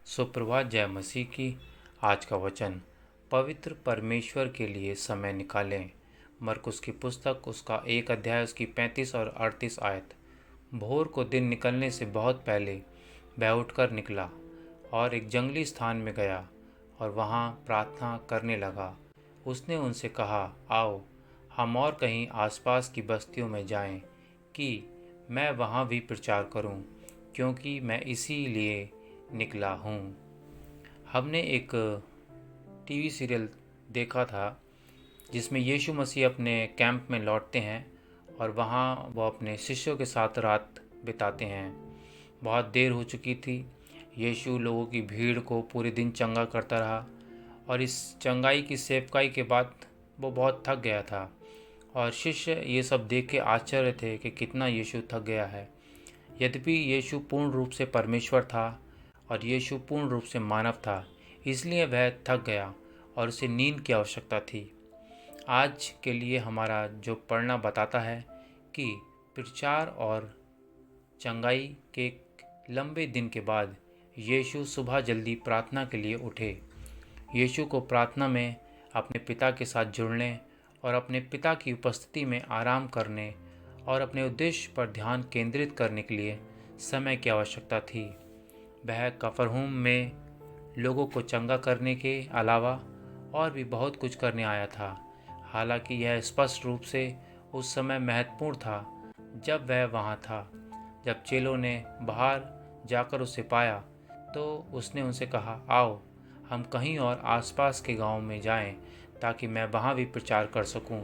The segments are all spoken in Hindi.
सुप्रभात। जय मसीह की। आज का वचन, पवित्र परमेश्वर के लिए समय निकालें। मरकुस की पुस्तक उसका 1 अध्याय उसकी 35 और 38 आयत। भोर को दिन निकलने से बहुत पहले वह उठकर निकला और एक जंगली स्थान में गया और वहाँ प्रार्थना करने लगा। उसने उनसे कहा, आओ हम और कहीं आसपास की बस्तियों में जाएं कि मैं वहाँ भी प्रचार करूं, क्योंकि मैं इसीलिए निकला हूँ। हमने एक टीवी सीरियल देखा था जिसमें यीशु मसीह अपने कैंप में लौटते हैं और वहाँ वो अपने शिष्यों के साथ रात बिताते हैं। बहुत देर हो चुकी थी। यीशु लोगों की भीड़ को पूरे दिन चंगा करता रहा और इस चंगाई की सेवकाई के बाद वो बहुत थक गया था और शिष्य ये सब देख के आश्चर्य थे कि कितना यीशु थक गया है। यद्यपि यीशु पूर्ण रूप से परमेश्वर था और यीशु पूर्ण रूप से मानव था, इसलिए वह थक गया और उसे नींद की आवश्यकता थी। आज के लिए हमारा जो पढ़ना बताता है कि प्रचार और चंगाई के लंबे दिन के बाद यीशु सुबह जल्दी प्रार्थना के लिए उठे। यीशु को प्रार्थना में अपने पिता के साथ जुड़ने और अपने पिता की उपस्थिति में आराम करने और अपने उद्देश्य पर ध्यान केंद्रित करने के लिए समय की आवश्यकता थी। वह कफरनहूम में लोगों को चंगा करने के अलावा और भी बहुत कुछ करने आया था। हालांकि यह स्पष्ट रूप से उस समय महत्वपूर्ण था जब वह वहाँ था। जब चेलों ने बाहर जाकर उसे पाया तो उसने उनसे कहा, आओ हम कहीं और आसपास के गांव में जाएं ताकि मैं वहाँ भी प्रचार कर सकूं,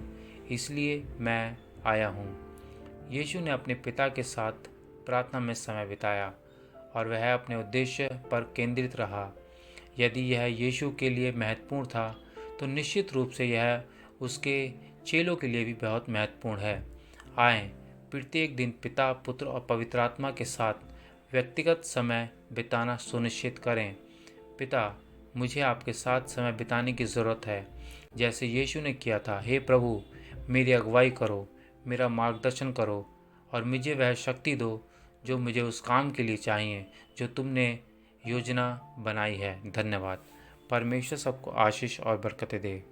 इसलिए मैं आया हूँ। यीशु ने अपने पिता के साथ प्रार्थना में समय बिताया और वह अपने उद्देश्य पर केंद्रित रहा। यदि यह यीशु के लिए महत्वपूर्ण था तो निश्चित रूप से यह उसके चेलों के लिए भी बहुत महत्वपूर्ण है। आएं, प्रत्येक दिन पिता, पुत्र और पवित्र आत्मा के साथ व्यक्तिगत समय बिताना सुनिश्चित करें। पिता, मुझे आपके साथ समय बिताने की ज़रूरत है, जैसे यीशु ने किया था। हे प्रभु, मेरी अगुवाई करो, मेरा मार्गदर्शन करो और मुझे वह शक्ति दो जो मुझे उस काम के लिए चाहिए जो तुमने योजना बनाई है। धन्यवाद। परमेश्वर सबको आशीष और बरकतें दे।